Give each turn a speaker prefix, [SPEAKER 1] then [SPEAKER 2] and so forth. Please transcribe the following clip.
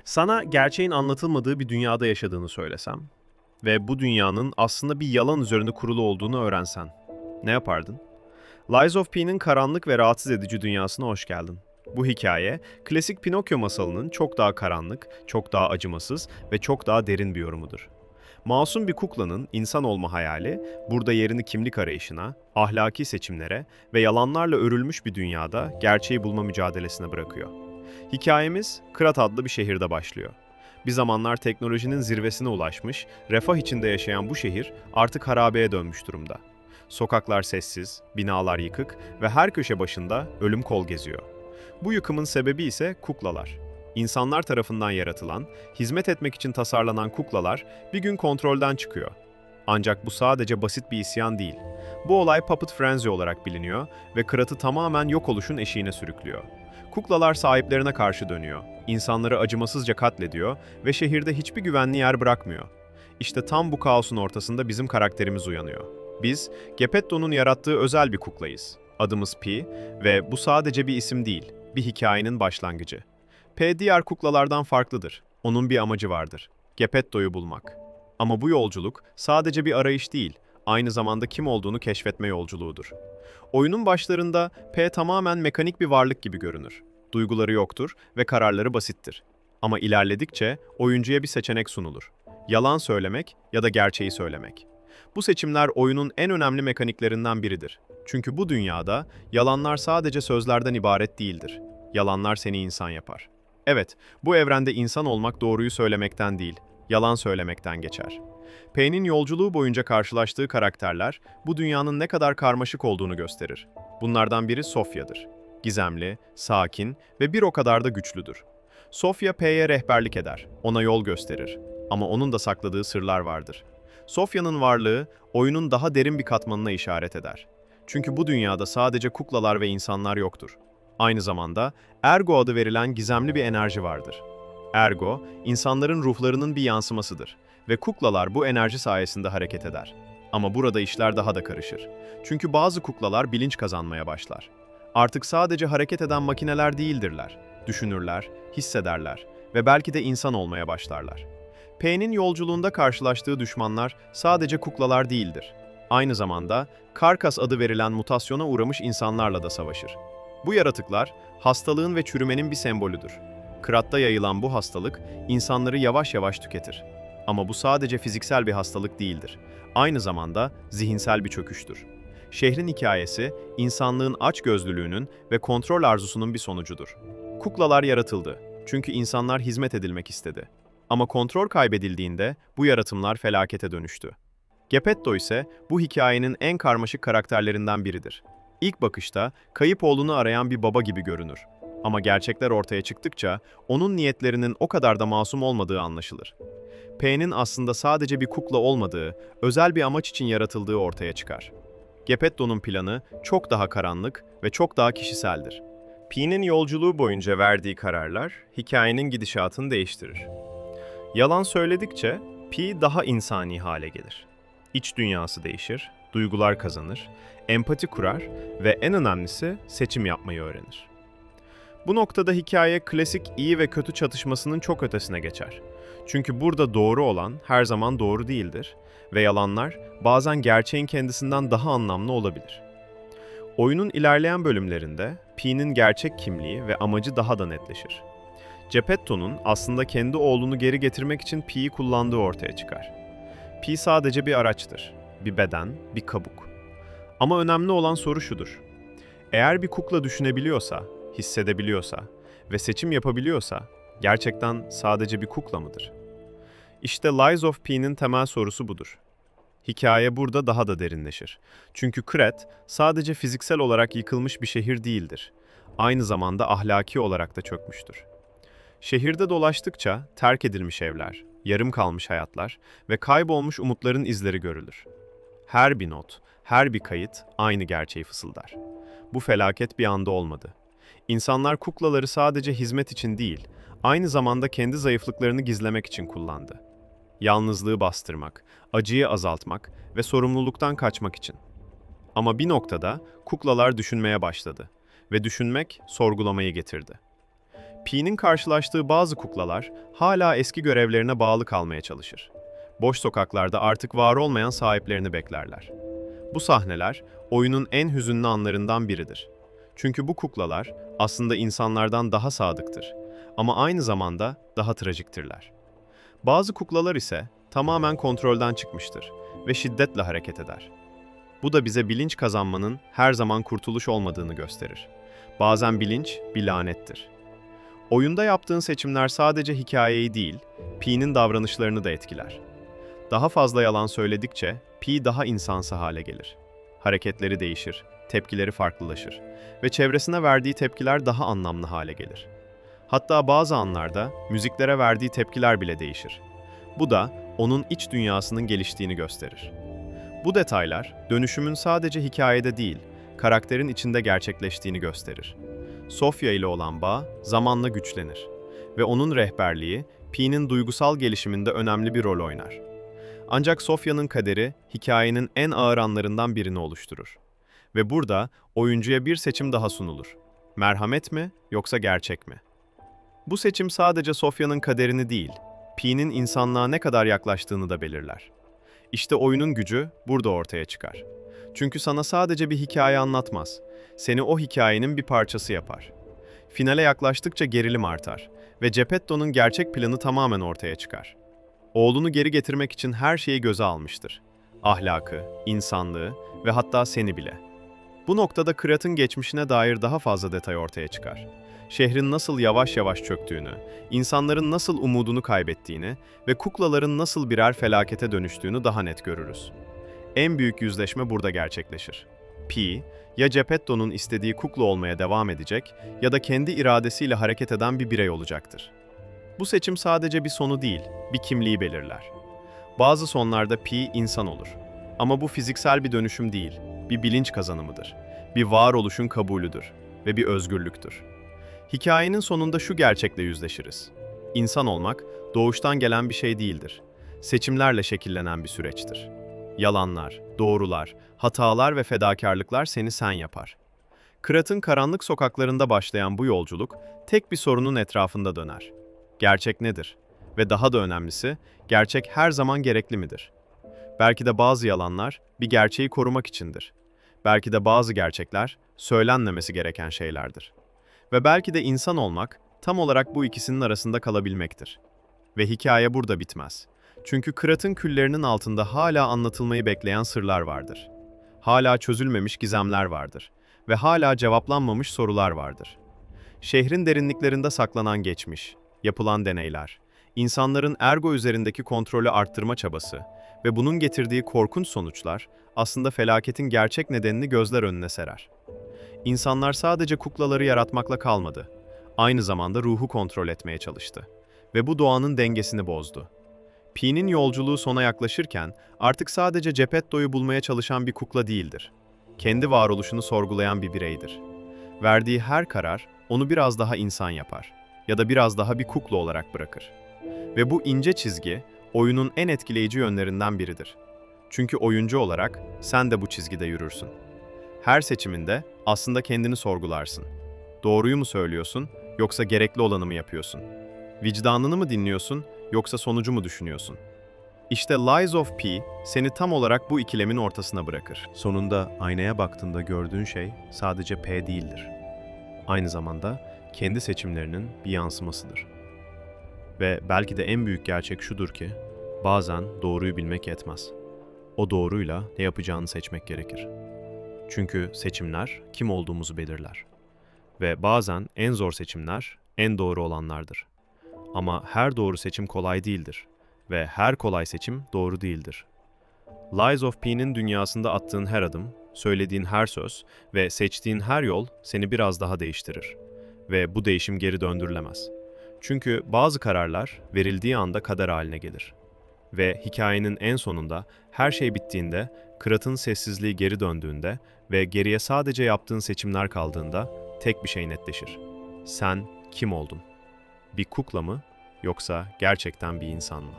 [SPEAKER 1] Sana gerçeğin anlatılmadığı bir dünyada yaşadığını söylesem ve bu dünyanın aslında bir yalan üzerinde kurulu olduğunu öğrensen, ne yapardın? Lies of P'nin karanlık ve rahatsız edici dünyasına hoş geldin. Bu hikaye, klasik Pinokyo masalının çok daha karanlık, çok daha acımasız ve çok daha derin bir yorumudur. Masum bir kuklanın insan olma hayali, burada yerini kimlik arayışına, ahlaki seçimlere ve yalanlarla örülmüş bir dünyada gerçeği bulma mücadelesine bırakıyor. Hikayemiz Krat adlı bir şehirde başlıyor. Bir zamanlar teknolojinin zirvesine ulaşmış, refah içinde yaşayan bu şehir artık harabeye dönmüş durumda. Sokaklar sessiz, binalar yıkık ve her köşe başında ölüm kol geziyor. Bu yıkımın sebebi ise kuklalar. İnsanlar tarafından yaratılan, hizmet etmek için tasarlanan kuklalar bir gün kontrolden çıkıyor. Ancak bu sadece basit bir isyan değil. Bu olay Puppet Frenzy olarak biliniyor ve Krat'ı tamamen yok oluşun eşiğine sürüklüyor. Kuklalar sahiplerine karşı dönüyor, insanları acımasızca katlediyor ve şehirde hiçbir güvenli yer bırakmıyor. İşte tam bu kaosun ortasında bizim karakterimiz uyanıyor. Biz, Geppetto'nun yarattığı özel bir kuklayız. Adımız Pi ve bu sadece bir isim değil, bir hikayenin başlangıcı. P diğer kuklalardan farklıdır. Onun bir amacı vardır. Geppetto'yu bulmak. Ama bu yolculuk sadece bir arayış değil, aynı zamanda kim olduğunu keşfetme yolculuğudur. Oyunun başlarında P tamamen mekanik bir varlık gibi görünür. Duyguları yoktur ve kararları basittir. Ama ilerledikçe oyuncuya bir seçenek sunulur. Yalan söylemek ya da gerçeği söylemek. Bu seçimler oyunun en önemli mekaniklerinden biridir. Çünkü bu dünyada yalanlar sadece sözlerden ibaret değildir. Yalanlar seni insan yapar. Evet, bu evrende insan olmak doğruyu söylemekten değil, yalan söylemekten geçer. Payne'in yolculuğu boyunca karşılaştığı karakterler bu dünyanın ne kadar karmaşık olduğunu gösterir. Bunlardan biri Sofya'dır. Gizemli, sakin ve bir o kadar da güçlüdür. Sofya P'ye rehberlik eder, ona yol gösterir. Ama onun da sakladığı sırlar vardır. Sofya'nın varlığı oyunun daha derin bir katmanına işaret eder. Çünkü bu dünyada sadece kuklalar ve insanlar yoktur. Aynı zamanda Ergo adı verilen gizemli bir enerji vardır. Ergo, insanların ruhlarının bir yansımasıdır ve kuklalar bu enerji sayesinde hareket eder. Ama burada işler daha da karışır. Çünkü bazı kuklalar bilinç kazanmaya başlar. Artık sadece hareket eden makineler değildirler. Düşünürler, hissederler ve belki de insan olmaya başlarlar. P'nin yolculuğunda karşılaştığı düşmanlar sadece kuklalar değildir. Aynı zamanda Karkas adı verilen mutasyona uğramış insanlarla da savaşır. Bu yaratıklar hastalığın ve çürümenin bir sembolüdür. Krat'ta yayılan bu hastalık insanları yavaş yavaş tüketir. Ama bu sadece fiziksel bir hastalık değildir. Aynı zamanda zihinsel bir çöküştür. Şehrin hikayesi, insanlığın açgözlülüğünün ve kontrol arzusunun bir sonucudur. Kuklalar yaratıldı. Çünkü insanlar hizmet edilmek istedi. Ama kontrol kaybedildiğinde bu yaratımlar felakete dönüştü. Geppetto ise bu hikayenin en karmaşık karakterlerinden biridir. İlk bakışta kayıp oğlunu arayan bir baba gibi görünür. Ama gerçekler ortaya çıktıkça onun niyetlerinin o kadar da masum olmadığı anlaşılır. P'nin aslında sadece bir kukla olmadığı, özel bir amaç için yaratıldığı ortaya çıkar. Geppetto'nun planı çok daha karanlık ve çok daha kişiseldir. P'nin yolculuğu boyunca verdiği kararlar hikayenin gidişatını değiştirir. Yalan söyledikçe Pi daha insani hale gelir. İç dünyası değişir, duygular kazanır, empati kurar ve en önemlisi seçim yapmayı öğrenir. Bu noktada hikaye klasik iyi ve kötü çatışmasının çok ötesine geçer. Çünkü burada doğru olan her zaman doğru değildir ve yalanlar bazen gerçeğin kendisinden daha anlamlı olabilir. Oyunun ilerleyen bölümlerinde Pi'nin gerçek kimliği ve amacı daha da netleşir. Geppetto'nun aslında kendi oğlunu geri getirmek için Pi'yi kullandığı ortaya çıkar. Pi sadece bir araçtır, bir beden, bir kabuk. Ama önemli olan soru şudur. Eğer bir kukla düşünebiliyorsa, hissedebiliyorsa ve seçim yapabiliyorsa, gerçekten sadece bir kukla mıdır? İşte Lies of P'nin temel sorusu budur. Hikaye burada daha da derinleşir. Çünkü Krat sadece fiziksel olarak yıkılmış bir şehir değildir. Aynı zamanda ahlaki olarak da çökmüştür. Şehirde dolaştıkça terk edilmiş evler, yarım kalmış hayatlar ve kaybolmuş umutların izleri görülür. Her bir not, her bir kayıt aynı gerçeği fısıldar. Bu felaket bir anda olmadı. İnsanlar kuklaları sadece hizmet için değil, aynı zamanda kendi zayıflıklarını gizlemek için kullandı. Yalnızlığı bastırmak, acıyı azaltmak ve sorumluluktan kaçmak için. Ama bir noktada kuklalar düşünmeye başladı ve düşünmek sorgulamayı getirdi. Pi'nin karşılaştığı bazı kuklalar hala eski görevlerine bağlı kalmaya çalışır. Boş sokaklarda artık var olmayan sahiplerini beklerler. Bu sahneler oyunun en hüzünlü anlarından biridir. Çünkü bu kuklalar aslında insanlardan daha sadıktır ama aynı zamanda daha trajiktirler. Bazı kuklalar ise tamamen kontrolden çıkmıştır ve şiddetle hareket eder. Bu da bize bilinç kazanmanın her zaman kurtuluş olmadığını gösterir. Bazen bilinç bir lanettir. Oyunda yaptığın seçimler sadece hikayeyi değil, Pi'nin davranışlarını da etkiler. Daha fazla yalan söyledikçe Pi daha insansı hale gelir. Hareketleri değişir, tepkileri farklılaşır ve çevresine verdiği tepkiler daha anlamlı hale gelir. Hatta bazı anlarda müziklere verdiği tepkiler bile değişir. Bu da onun iç dünyasının geliştiğini gösterir. Bu detaylar dönüşümün sadece hikayede değil, karakterin içinde gerçekleştiğini gösterir. Sofya ile olan bağ zamanla güçlenir ve onun rehberliği Pi'nin duygusal gelişiminde önemli bir rol oynar. Ancak Sofya'nın kaderi hikayenin en ağır anlarından birini oluşturur. Ve burada oyuncuya bir seçim daha sunulur. Merhamet mi yoksa gerçek mi? Bu seçim sadece Sofya'nın kaderini değil, Pi'nin insanlığa ne kadar yaklaştığını da belirler. İşte oyunun gücü burada ortaya çıkar. Çünkü sana sadece bir hikaye anlatmaz, seni o hikayenin bir parçası yapar. Finale yaklaştıkça gerilim artar ve Geppetto'nun gerçek planı tamamen ortaya çıkar. Oğlunu geri getirmek için her şeyi göze almıştır. Ahlakı, insanlığı ve hatta seni bile. Bu noktada Krat'ın geçmişine dair daha fazla detay ortaya çıkar. Şehrin nasıl yavaş yavaş çöktüğünü, insanların nasıl umudunu kaybettiğini ve kuklaların nasıl birer felakete dönüştüğünü daha net görürüz. En büyük yüzleşme burada gerçekleşir. Pi, ya Geppetto'nun istediği kukla olmaya devam edecek ya da kendi iradesiyle hareket eden bir birey olacaktır. Bu seçim sadece bir sonu değil, bir kimliği belirler. Bazı sonlarda Pi insan olur. Ama bu fiziksel bir dönüşüm değil, bir bilinç kazanımıdır. Bir varoluşun kabulüdür ve bir özgürlüktür. Hikayenin sonunda şu gerçekle yüzleşiriz. İnsan olmak doğuştan gelen bir şey değildir. Seçimlerle şekillenen bir süreçtir. Yalanlar, doğrular, hatalar ve fedakarlıklar seni sen yapar. Krat'ın karanlık sokaklarında başlayan bu yolculuk tek bir sorunun etrafında döner. Gerçek nedir? Ve daha da önemlisi, gerçek her zaman gerekli midir? Belki de bazı yalanlar bir gerçeği korumak içindir. Belki de bazı gerçekler söylenmemesi gereken şeylerdir. Ve belki de insan olmak tam olarak bu ikisinin arasında kalabilmektir. Ve hikaye burada bitmez. Çünkü Krat'ın küllerinin altında hala anlatılmayı bekleyen sırlar vardır. Hala çözülmemiş gizemler vardır. Ve hala cevaplanmamış sorular vardır. Şehrin derinliklerinde saklanan geçmiş, yapılan deneyler, insanların ergo üzerindeki kontrolü arttırma çabası ve bunun getirdiği korkunç sonuçlar aslında felaketin gerçek nedenini gözler önüne serer. İnsanlar sadece kuklaları yaratmakla kalmadı, aynı zamanda ruhu kontrol etmeye çalıştı ve bu doğanın dengesini bozdu. Pi'nin yolculuğu sona yaklaşırken artık sadece Geppetto'yu bulmaya çalışan bir kukla değildir. Kendi varoluşunu sorgulayan bir bireydir. Verdiği her karar onu biraz daha insan yapar ya da biraz daha bir kukla olarak bırakır. Ve bu ince çizgi oyunun en etkileyici yönlerinden biridir. Çünkü oyuncu olarak sen de bu çizgide yürürsün. Her seçiminde aslında kendini sorgularsın. Doğruyu mu söylüyorsun yoksa gerekli olanı mı yapıyorsun? Vicdanını mı dinliyorsun yoksa sonucu mu düşünüyorsun? İşte Lies of P seni tam olarak bu ikilemin ortasına bırakır. Sonunda aynaya baktığında gördüğün şey sadece P değildir. Aynı zamanda kendi seçimlerinin bir yansımasıdır. Ve belki de en büyük gerçek şudur ki, bazen doğruyu bilmek yetmez. O doğruyla ne yapacağını seçmek gerekir. Çünkü seçimler kim olduğumuzu belirler. Ve bazen en zor seçimler en doğru olanlardır. Ama her doğru seçim kolay değildir. Ve her kolay seçim doğru değildir. Lies of P'nin dünyasında attığın her adım, söylediğin her söz ve seçtiğin her yol seni biraz daha değiştirir. Ve bu değişim geri döndürülemez. Çünkü bazı kararlar verildiği anda kader haline gelir. Ve hikayenin en sonunda her şey bittiğinde, Krat'ın sessizliği geri döndüğünde ve geriye sadece yaptığın seçimler kaldığında tek bir şey netleşir. Sen kim oldun? Bir kukla mı yoksa gerçekten bir insan mı?